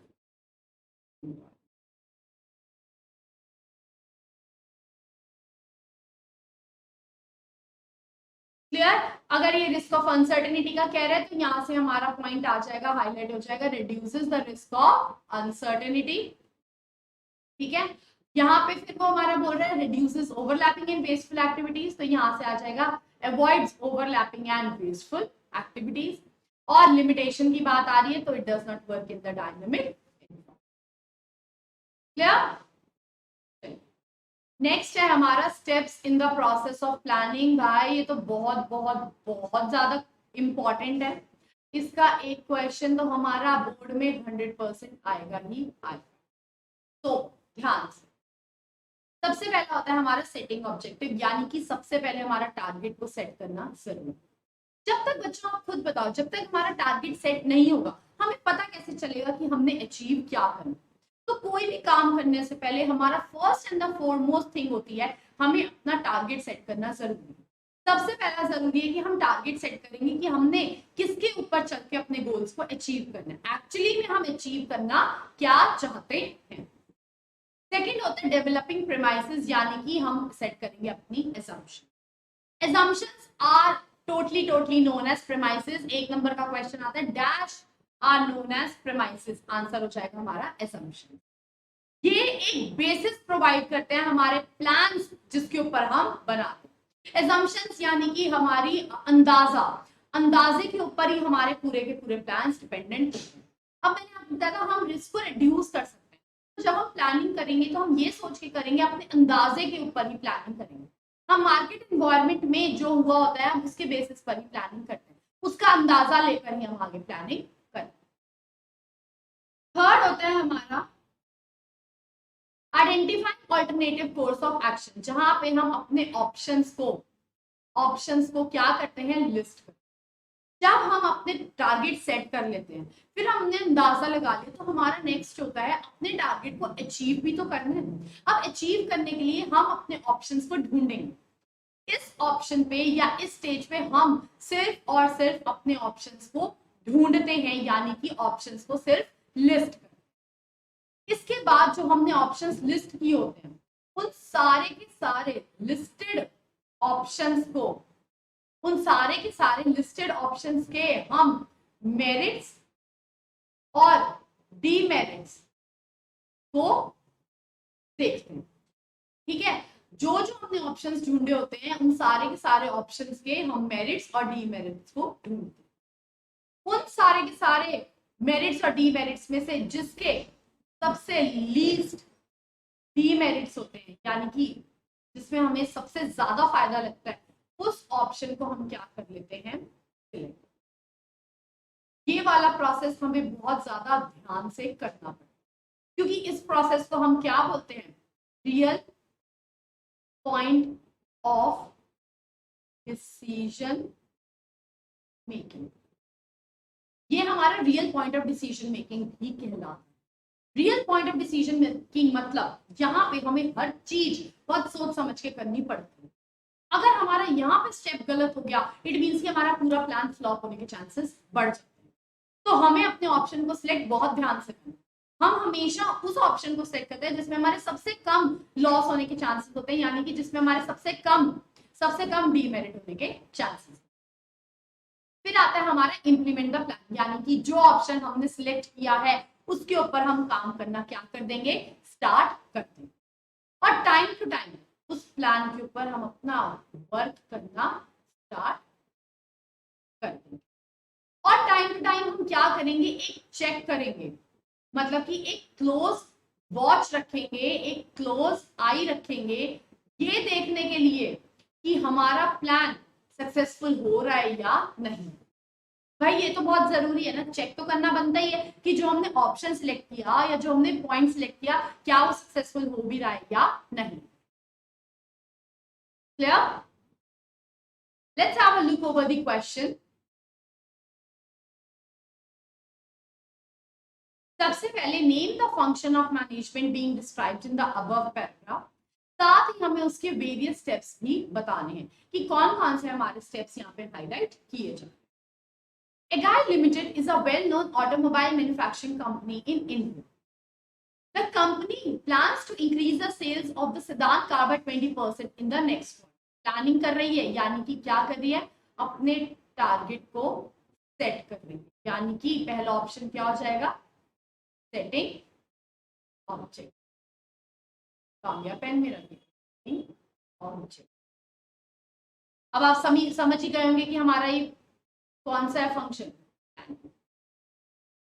Clear. अगर ये रिस्क ऑफ अनसर्टेनिटी का कह रहे हैं तो यहां से हमारा पॉइंट आ जाएगा, हाईलाइट हो जाएगा, reduces the risk of uncertainty. ठीक है. यहाँ पे फिर वो हमारा बोल रहा है reduces overlapping and wasteful activities, तो यहां से आ जाएगा avoids overlapping and wasteful activities. और लिमिटेशन की बात आ रही है तो it does not work in the dynamic. Clear. Next है हमारा steps in the process of planning. भाई ये तो बहुत बहुत बहुत ज्यादा इंपॉर्टेंट है. इसका एक क्वेश्चन तो हमारा बोर्ड में 100% आएगा ही आएगा. तो ध्यान से, सबसे पहला होता है हमारा सेटिंग ऑब्जेक्टिव, यानी कि सबसे पहले हमारा टारगेट को सेट करना जरूरी. जब तक बच्चों आप खुद बताओ, जब तक हमारा टारगेट सेट नहीं होगा हमें पता कैसे चलेगा कि हमने अचीव क्या करना. तो कोई भी काम करने से पहले हमारा first and the foremost thing होती है हमें अपना टारगेट सेट करना जरूरी है. सबसे पहला जरूरी है कि हम टारगेट सेट करेंगे कि हमने किसके ऊपर चल के अपने गोल्स को अचीव करना है, एक्चुअली में हम अचीव करना क्या चाहते हैं. सेकंड होता है डेवलपिंग प्रेमाइसेस, यानी कि हम सेट करेंगे अपनी assumption. Assumptions are totally known as premises. एक नंबर का क्वेश्चन आता है, dash are known as premises. Answer हो जाएगा हमारा assumption. ये एक बेसिस प्रोवाइड करते हैं हमारे प्लान्स जिसके ऊपर हम बनाते हैं. assumptions यानी कि हमारी अंदाजे के ऊपर ही हमारे पूरे के पूरे प्लान्स डिपेंडेंट होते हैं. अब मैंने आपको बताया था हम रिस्क को रिड्यूस कर सकते हैं. तो जब हम प्लानिंग करेंगे तो हम ये सोच के करेंगे, अपने अंदाजे के ऊपर ही प्लानिंग करेंगे. हम मार्केट एनवायरनमेंट में जो हुआ होता है हम उसके बेसिस पर ही प्लानिंग करते हैं, उसका अंदाजा लेकर ही हम आगे प्लानिंग करते हैं. थर्ड होता है हमारा identifying alternative course of action, जहां पे हम अपने ऑप्शंस को क्या करते हैं, लिस्ट करते हैं. जब हम अपने टारगेट सेट कर लेते हैं, फिर हमने अंदाजा लगा लिया, तो हमारा नेक्स्ट होता है अपने टारगेट को अचीव भी तो करना है. अब अचीव करने के लिए हम अपने ऑप्शंस को ढूंढेंगे. इस ऑप्शन पे या इस स्टेज पे हम सिर्फ और सिर्फ अपने ऑप्शंस को ढूंढते हैं, यानी कि ऑप्शंस को सिर्फ लिस्ट करते हैं. इसके बाद जो हमने ऑप्शंस लिस्ट किए होते हैं उन सारे के सारे लिस्टेड ऑप्शंस को, उन सारे के सारे लिस्टेड ऑप्शंस के हम मेरिट्स और डीमेरिट्स को देखते हैं। ठीक है, जो जो हमने ऑप्शंस ढूंढे होते हैं उन सारे के सारे ऑप्शंस के हम मेरिट्स और डीमेरिट्स को ढूंढते हैं। उन सारे के सारे मेरिट्स और डीमेरिट्स में से जिसके सबसे लीस्ट डीमेरिट्स होते हैं, यानी कि जिसमें हमें सबसे ज्यादा फायदा लगता है, उस ऑप्शन को हम क्या कर लेते हैं, सिलेक्ट। ये वाला प्रोसेस हमें बहुत ज्यादा ध्यान से करना पड़ता है, क्योंकि इस प्रोसेस को हम क्या बोलते हैं, real point of decision making. ये हमारा real point of decision making भी कहलाता है। Real point of decision making मतलब यहाँ पे हमें हर चीज बहुत सोच समझ के करनी पड़ती है। अगर हमारा यहाँ पे स्टेप गलत हो गया, इट मीन्स कि हमारा पूरा प्लान फ्लॉप होने के चांसेस बढ़ जाते हैं। तो हमें अपने ऑप्शन को सिलेक्ट बहुत ध्यान से करना। हम हमेशा उस ऑप्शन को सिलेक्ट करते हैं जिसमें हमारे सबसे कम लॉस होने के चांसेस होते हैं, यानी कि जिसमें हमारे सबसे कम डीमेरिट होने के चांसेस। फिर आता है हमारा इंप्लीमेंट द प्लान, यानी कि जो ऑप्शन हमने सिलेक्ट किया है उसके ऊपर हम काम करना क्या कर देंगे, स्टार्ट कर देंगे। और टाइम टू टाइम उस प्लान के ऊपर हम अपना वर्क करना स्टार्ट कर देंगे। और टाइम टू टाइम हम क्या करेंगे, एक चेक करेंगे, मतलब कि एक क्लोज वॉच रखेंगे, एक क्लोज आई रखेंगे, ये देखने के लिए कि हमारा प्लान सक्सेसफुल हो रहा है या नहीं। भाई ये तो बहुत जरूरी है ना, चेक तो करना बनता ही है कि जो हमने ऑप्शन सिलेक्ट किया या जो हमने पॉइंट सिलेक्ट किया, क्या वो सक्सेसफुल हो भी रहा है या नहीं। Clear? Let's have a look over the question. सबसे पहले name the function of management being described in the above paragraph. साथ ही हमें उसके वेरियस स्टेप्स भी बताने हैं कि कौन कौन से हमारे स्टेप्स यहाँ पे हाईलाइट किए जाए। Egai Limited is a well-known automobile manufacturing company in India. The company plans to increase the sales of the sedan car by 20% in the next one. Planning कर रही है, यानी कि क्या कर रही है, अपने टारगेट को सेट कर रही है। यानी कि पहला ऑप्शन क्या हो जाएगा, सेटिंग ऑब्जेक्ट। कामयाब पेन में रखिए ऑब्जेक्ट। अब आप समझ ही गए होंगे कि हमारा ये कौन सा है फंक्शन।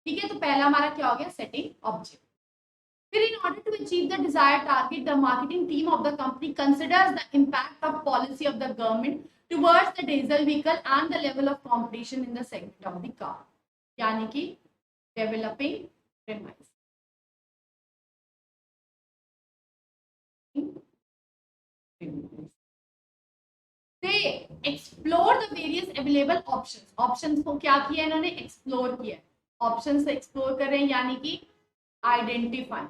ठीक है, तो पहला हमारा क्या हो गया, सेटिंग ऑब्जेक्ट। फिर in order to achieve the desired target, the marketing team of the company considers the impact of policy of the government towards the diesel vehicle and the level of competition in the segment of the car. यानी कि developing premise. They explore the various available options. Options को क्या किया इन्होंने, explore किया। Options explore कर रहे हैं, यानी कि identify,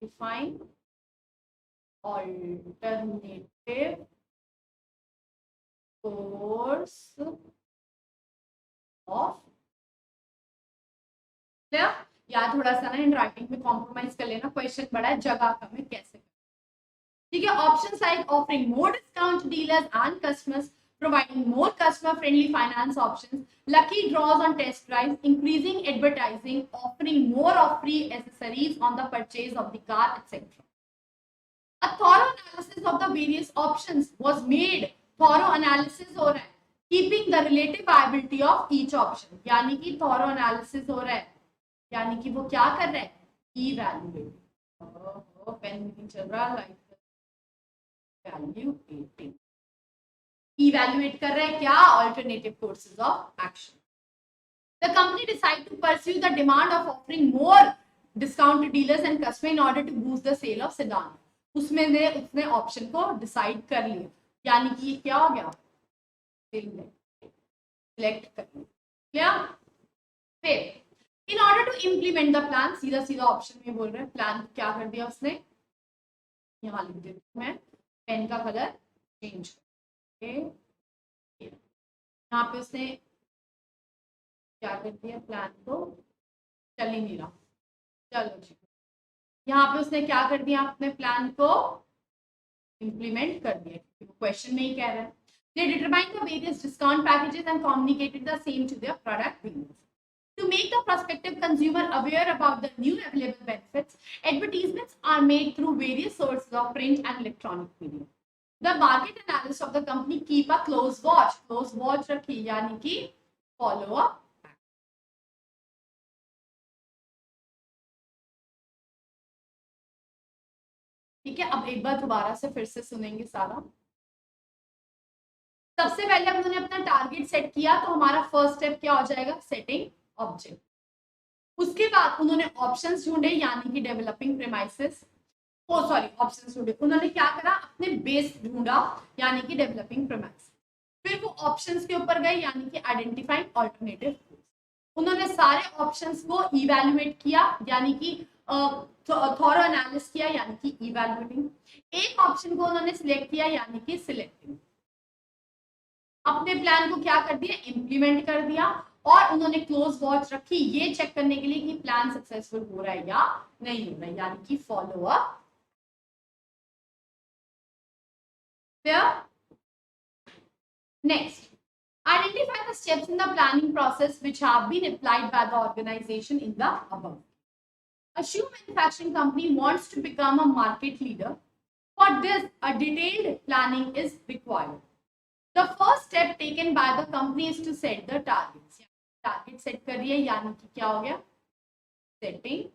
define alternative course of. या थोड़ा सा ना इन राइटिंग में कॉम्प्रोमाइज कर लेना, क्वेश्चन बड़ा है, जगह कम है, कैसे। ठीक है, option like offering more discount dealers and customers, providing more customer friendly finance options, lucky draws on test drives, increasing advertising, offering more of free accessories on the purchase of the car, etc. A thorough analysis of the various options was made. Thorough analysis हो रहा है, keeping the relative viability of each option. यानी कि thorough analysis हो रहा है, यानी कि वो क्या कर रहा है, evaluate. पेन नहीं चल रहा, like evaluating. Evaluate कर रहे हैं क्या, alternative courses of action. The company decided to pursue the demand of offering more discount to dealers and customers in order to boost the sale of sedan. उसने option को decide कर लिया, यानी कि ये क्या हो गया, सिलेक्ट कर लिया। फिर in order to implement the plan, सीधा सीधा ऑप्शन में बोल रहे हैं, प्लान क्या कर दिया उसने, यहाँ लिख देती हूँ मैं, पेन का कलर चेंज। यहाँ पे उसने क्या कर दिया, प्लान को चल ही नहीं रहा, चलो जी, यहाँ पे उसने क्या कर दिया, अपने प्लान को इंप्लीमेंट कर दिया, क्वेश्चन में ही कह रहा है। They determined the various discount packages and communicated the same to their product dealers. To make the a prospective consumer aware about the new available benefits, advertisements are made through various sources of print and electronic media. The market analysts of the company keep a close watch. Close watch रखिए यानी कि follow up. ठीक है, अब एक बार दोबारा से फिर से सुनेंगे सारा. सबसे पहले हम उन्होंने अपना टारगेट सेट किया, तो हमारा फर्स्ट स्टेप क्या हो जाएगा, सेटिंग ऑब्जेक्ट. उसके बाद उन्होंने ऑप्शंस ढूंढे यानी कि डेवलपिंग प्रेमाइसेस, ऑप्शंस ढूंढे. उन्होंने क्या करा, अपने बेस ढूंढा यानी कि डेवलपिंग प्रेमाइस. फिर वो ऑप्शंस के ऊपर गए यानी कि आइडेंटिफाइंग ऑल्टरनेटिव. उन्होंने सारे ऑप्शंस को इवैल्यूएट किया यानी कि थॉरो एनालिसिस किया यानी कि इवैल्यूएटिंग. एक ऑप्शन को उन्होंने सिलेक्ट किया यानी कि सिलेक्टिंग. अपने प्लान को क्या कर दिया, इंप्लीमेंट कर दिया. और उन्होंने क्लोज वॉच रखी ये चेक करने के लिए कि प्लान सक्सेसफुल हो रहा है या नहीं हो रहा है यानी कि follow up. Next, identify the steps in the planning process which have been applied by the organization in the above. A shoe manufacturing company wants to become a market leader. For this, a detailed planning is required. The first step taken by the company is to set the targets. Target set कर रही है यानी कि क्या हो गया, setting.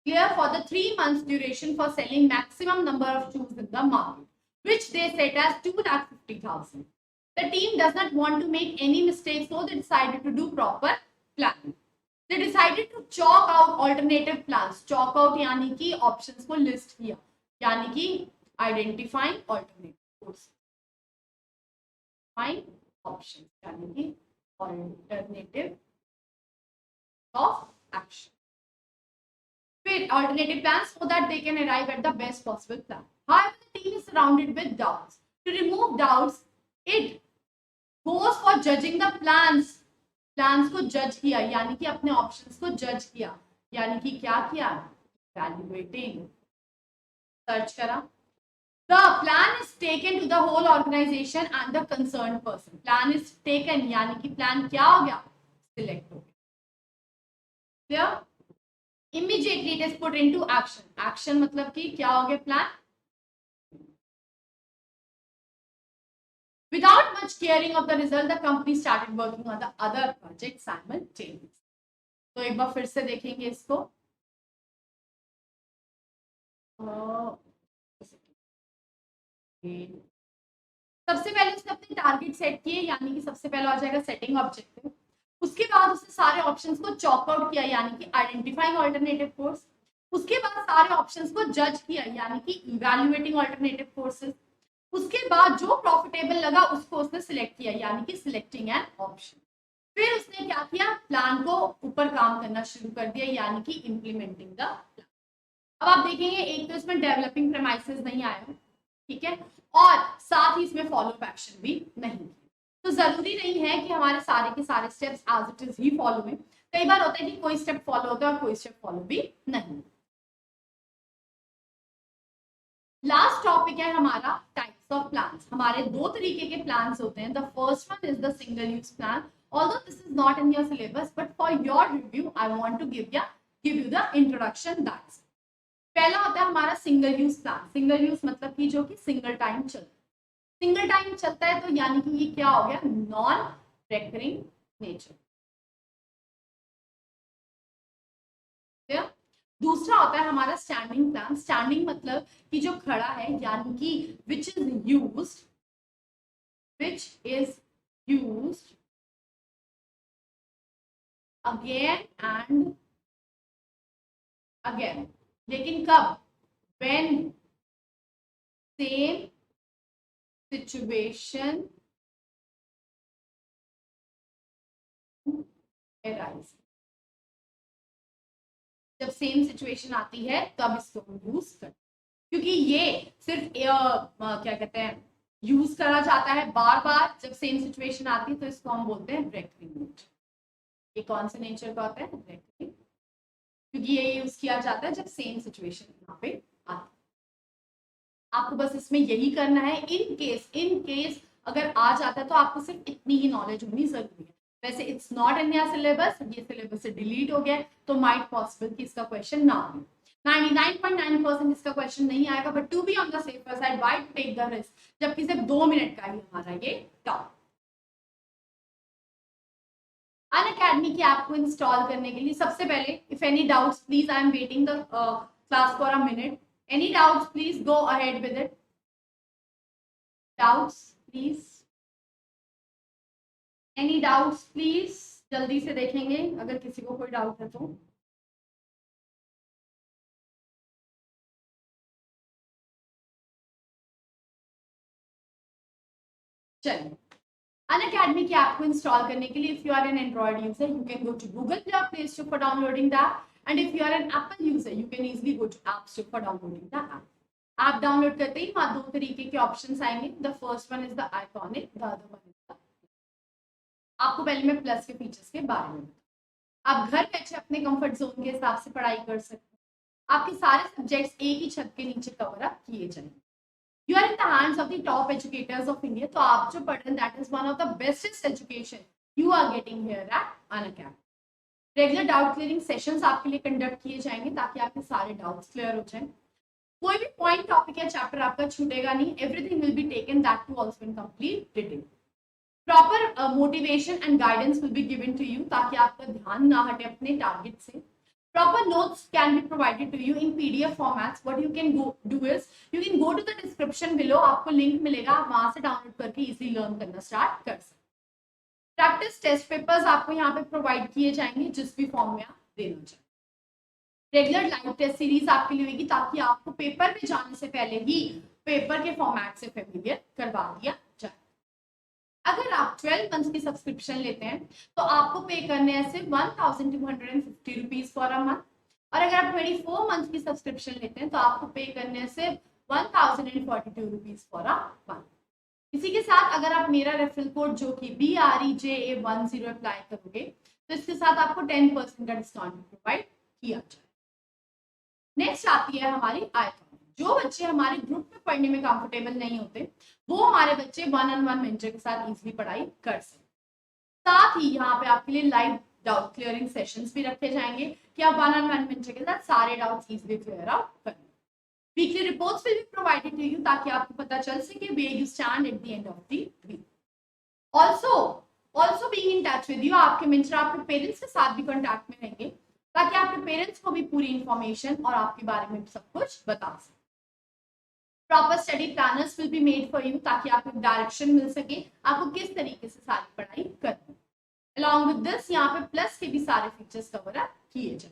Clear for the 3 months duration for selling maximum number of shoes in the market, which they set as 250,000. The team does not want to make any mistakes, so they decided to do proper planning. They decided to chalk out alternative plans. Chalk out यानी कि options को list किया यानी कि identifying alternatives. Find options यानी कि alternative of action. Alternative plans so that they can arrive at the best possible plan. However, the team is surrounded with doubts. To remove doubts, it goes for judging the plans. Plans को judge किया यानी कि अपने options को judge किया यानी कि क्या किया, evaluating. Search करा. The plan is taken to the whole organization and the concerned person. Plan is taken यानी कि plan क्या हो गया, select हो गया. Clear? Immediately it is put into action. Action मतलब कि क्या हो गया, plan. Without much caring of the result, the company started working on the other projects simultaneously. तो एक बार फिर से देखेंगे इसको. सबसे पहले उसने अपने टारगेट सेट किए यानी कि सबसे पहले आ जाएगा सेटिंग ऑब्जेक्टिव. उसके बाद उसने सारे ऑप्शंस को चॉक आउट किया यानी कि आइडेंटिफाइंग ऑल्टरनेटिव कोर्स. उसके बाद सारे ऑप्शंस को जज किया यानी कि इवैल्यूएटिंग ऑल्टरनेटिव कोर्सेज. उसके बाद जो प्रॉफिटेबल लगा उसको उसने सिलेक्ट किया यानी कि सिलेक्टिंग एन ऑप्शन. फिर उसने क्या किया, प्लान को ऊपर काम करना शुरू कर दिया यानी कि इंप्लीमेंटिंग द प्लान. अब आप देखेंगे एक तो इसमें डेवलपिंग प्रेमाइसेस नहीं आया, ठीक है, और साथ ही इसमें फॉलो अप एक्शन भी नहीं. तो जरूरी नहीं है कि हमारे सारे के सारे स्टेप्स एज इट इज ही फॉलो में. कई बार होता है कि कोई स्टेप फॉलो होता है और कोई स्टेप फॉलो भी नहीं. लास्ट टॉपिक है हमारा टाइप्स ऑफ प्लान्स. हमारे दो तरीके के प्लान्स होते हैं. The first one is the single use plan. Although this is not in your syllabus but for your review I want to give you the introduction. That's पहला होता है हमारा single use plan. Single use मतलब कि जो कि single time चलता है. सिंगल टाइम चलता है तो यानी कि ये क्या हो गया, नॉन रेकरिंग नेचर. दूसरा होता है हमारा स्टैंडिंग प्लान. स्टैंडिंग मतलब कि जो खड़ा है यानी कि which is used again and again. लेकिन कब, व्हेन सेम सिचुएशन arise. जब सेम सिचुएशन आती है तब इसको यूज कर, क्योंकि ये सिर्फ क्या कहते हैं यूज करा जाता है बार बार. जब सेम सिचुएशन आती है तो इसको हम बोलते हैं रेकरिंग नेचर. ये कौन से नेचर का होता है, रेकरिंग, क्योंकि ये यूज किया जाता है जब सेम सिचुएशन यहाँ पे आती है. आपको बस इसमें यही करना है. इन केस अगर आ जाता है तो आपको सिर्फ इतनी ही नॉलेज होनी जरूरी है। वैसे it's not in your syllabus, ये सिलेबस से डिलीट हो गया, तो माइट पॉसिबल कि इसका क्वेश्चन ना हो। 99.9% इसका क्वेश्चन नहीं आएगा, but to be on the safer side, why to take the risk, जबकि सिर्फ 2 मिनट का ही हमारा ये टॉप। अनअकैडमी की ऐप को इंस्टॉल करने के लिए सबसे पहले, if any doubts please, I am waiting the class for a minute, any doubts please go ahead with it, doubts please, any doubts please, जल्दी से देखेंगे अगर किसी को कोई डाउट है तो। चलिए, अनअकैडमी की ऐप को इंस्टॉल करने के लिए, if you are an Android user you can go to Google Play Store for downloading the app, and if you are an Apple user you can easily go to App Store for downloading the app. App download करते ही वहां 2 तरीके के options आएंगे, the first one is the iconic, the other one is the, आपको पहले मैं plus के फीचर्स के बारे में बताऊं। आप घर बैठे अपने कंफर्ट जोन के हिसाब से पढ़ाई कर सकते हैं, आपके सारे सब्जेक्ट्स एक ही छत के नीचे कवर अप किए जाएंगे। You are in the hands of the top educators of India, तो आप जो पढ़ रहे हैं that is one of the bestest education you are getting here at Unacademy. Regular doubt clearing sessions आपके लिए कंडक्ट किए जाएंगे ताकि आपके सारे डाउट्स क्लियर हो जाएं। कोई भी पॉइंट, टॉपिक या चैप्टर आपका छूटेगा नहीं, everything will be taken, that too also in complete detail. Proper motivation and guidance will be given to you ताकि आपका ध्यान ना हटे अपने टारगेट से। Proper notes can be provided to you in PDF formats. What you can do is you can go to the description below, आपको link मिलेगा, आप वहां से डाउनलोड करके इजीली लर्न करना स्टार्ट कर सकते। प्रैक्टिस टेस्ट पेपर्स आपको यहाँ पे प्रोवाइड किए जाएंगे जिस भी फॉर्म में आप देना चाहें। रेगुलर लाइव टेस्ट सीरीज आपके लिए होगी ताकि आपको पेपर में जाने से पहले ही पेपर के फॉर्मेट से फेमिलियर करवा दिया जाए। अगर आप 12 मंथ की सब्सक्रिप्शन लेते हैं तो आपको पे करने हैं सिर्फ 1250 रुपीज फॉर अ मंथ, और अगर आप 24 मंथ की सब्सक्रिप्शन लेते हैं तो आपको पे करने हैं सिर्फ 1042 रुपीज फॉर अ मंथ। इसी के साथ अगर आप मेरा रेफरल कोड जो कि BREJA10 अप्लाई करोगे तो इसके साथ आपको 10% का डिस्काउंट प्रोवाइड किया जाए। नेक्स्ट आती है हमारी आइकॉनिक। जो बच्चे हमारे ग्रुप में पढ़ने में कंफर्टेबल नहीं होते वो हमारे बच्चे 1-on-1 मेंटर के साथ इजीली पढ़ाई कर सकते। साथ ही यहाँ पे आपके लिए लाइव डाउट क्लियरिंग सेशंस भी रखे जाएंगे कि आप 1-on-1 मेंटर के साथ सारे डाउट्स इजीली क्लियर आउट करें। Weekly reports will be provided to you ताकि आपको पता चल सके where you stand at the end of the week. Also being in touch with you, आपके मेंटर आपके पेरेंट्स के साथ भी कांटेक्ट में रहेंगे ताकि आपके पेरेंट्स को भी पूरी इंफॉर्मेशन और आपके बारे में सब कुछ बता सके। Proper study planners will be made for you ताकि आपको डायरेक्शन मिल सके आपको किस तरीके से सारी पढ़ाई करनी। अलॉन्ग विद दिस यहाँ पे प्लस के भी सारे फीचर्स कवर अप किए जाए।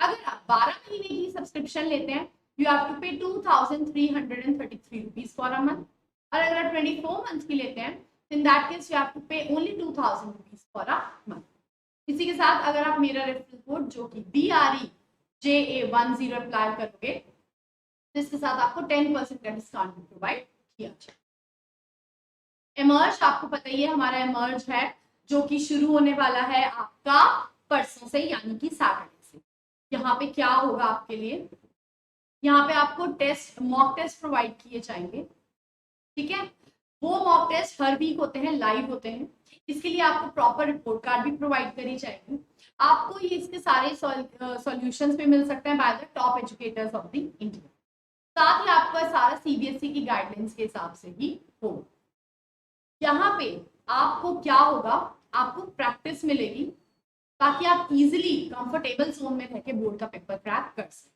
अगर आप 12 महीने की सब्सक्रिप्शन लेते हैं यू हैव टू पे 2333 रुपीज फॉर अ मंथ, और अगर आप 24 मंथ की लेते हैं in that case you have to pay only 2000 rupees for a month. इसी के साथ अगर आप मेरा रेफरल कोड जो कि BREJA10 अप्लाई करोगे तो इसके साथ आपको 10% का डिस्काउंट प्रोवाइड किया जाए। एमर्ज, आपको पता ही है हमारा एमर्ज है जो कि शुरू होने वाला है आपका परसों से यानी कि सैटरडे से। यहाँ पे क्या होगा आपके लिए, यहाँ पे आपको टेस्ट, मॉक टेस्ट प्रोवाइड किए जाएंगे, ठीक है। वो मॉक टेस्ट हर वीक होते हैं, लाइव होते हैं, इसके लिए आपको प्रॉपर रिपोर्ट कार्ड भी प्रोवाइड करी जाएगी। आपको ये इसके सारे सॉल्यूशंस भी मिल सकते हैं by the top educators of the India. साथ ही आपका सारा CBSE की गाइडलाइंस के हिसाब से ही होगा। यहाँ पे आपको क्या होगा, आपको प्रैक्टिस मिलेगी ताकि आप इजीली कंफर्टेबल जोन में रह के बोर्ड का पेपर क्रैक कर सकें।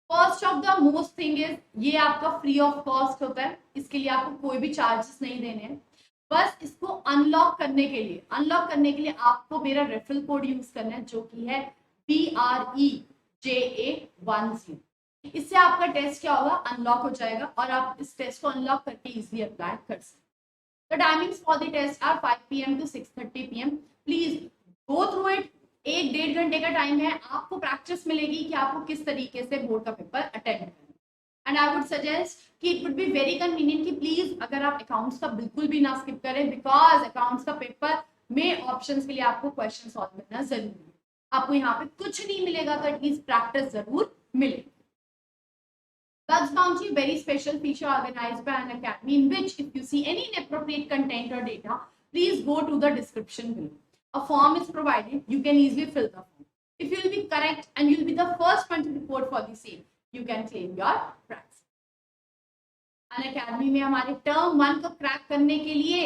First of the most thing is ये आपका फ्री ऑफ कॉस्ट होता है, इसके लिए आपको कोई भी चार्जेस नहीं देने हैं। बस इसको अनलॉक करने के लिए आपको मेरा रेफरल कोड यूज करना है जो कि है BREJA10। इससे आपका टेस्ट क्या होगा, अनलॉक हो जाएगा और आप इस टेस्ट को अनलॉक करके इजीली अप्लाई कर सकते। The timings for the test are 5 PM to 6:30 PM। Please go through it. 1-1.5 घंटे का टाइम है, आपको प्रैक्टिस मिलेगी कि आपको किस तरीके से बोर्ड का पेपर अटेंड करना है। एंड आई वुड सजेस्ट कि it would be very convenient कि प्लीज अगर आप अकाउंट्स का बिल्कुल भी ना स्किप करें, बिकॉज अकाउंट्स का पेपर में ऑप्शंस के लिए आपको क्वेश्चन सॉल्व करना जरूरी है। आपको यहाँ पे कुछ नहीं मिलेगा तो एटलीस्ट प्रैक्टिस जरूर मिलेगी। Bugs Bounty, a very special feature organized by an academy in which if you see any inappropriate content or data, please go to the description below. A form is provided. You can easily fill the form. If you will be correct and you will be the first one to report for the same, you can claim your prize. An academy में हमारे term 1 को crack करने के लिए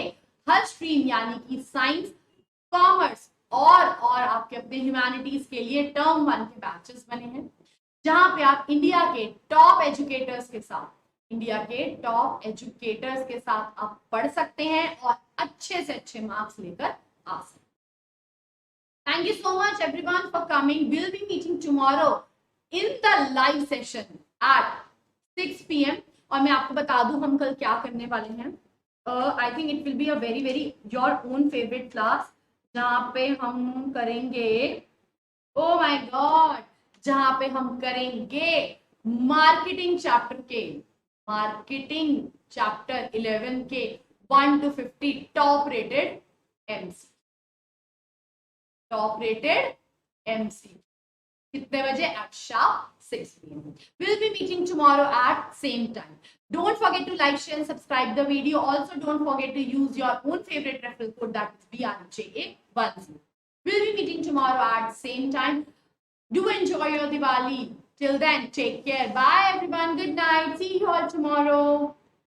हर stream यानी कि science, commerce और आपके अपने ह्यूमैनिटीज के लिए टर्म 1 के बैचेस बने हैं, जहां पे आप इंडिया के टॉप एजुकेटर्स के साथ आप पढ़ सकते हैं और अच्छे से अच्छे मार्क्स लेकर आ सकते हैं। Thank you so much everyone for coming. Will be meeting tomorrow in the live session at 6 PM और मैं आपको बता दूं हम कल क्या करने वाले हैं। I think it will be a very very your own favourite class, जहां पे हम करेंगे, ओ माय गॉड, जहां पे हम करेंगे मार्केटिंग चैप्टर 11 के 1 to 50 टॉप रेटेड MC। कितने बजे? At sharp 6 PM. We'll be meeting tomorrow at same time. Don't forget to like, share and subscribe the video. Also don't forget to use your own favorite referral code, that is BRJA10. We'll be meeting tomorrow at same time. Do enjoy your Diwali. Till then, take care. Bye everyone. Good night. See you all tomorrow.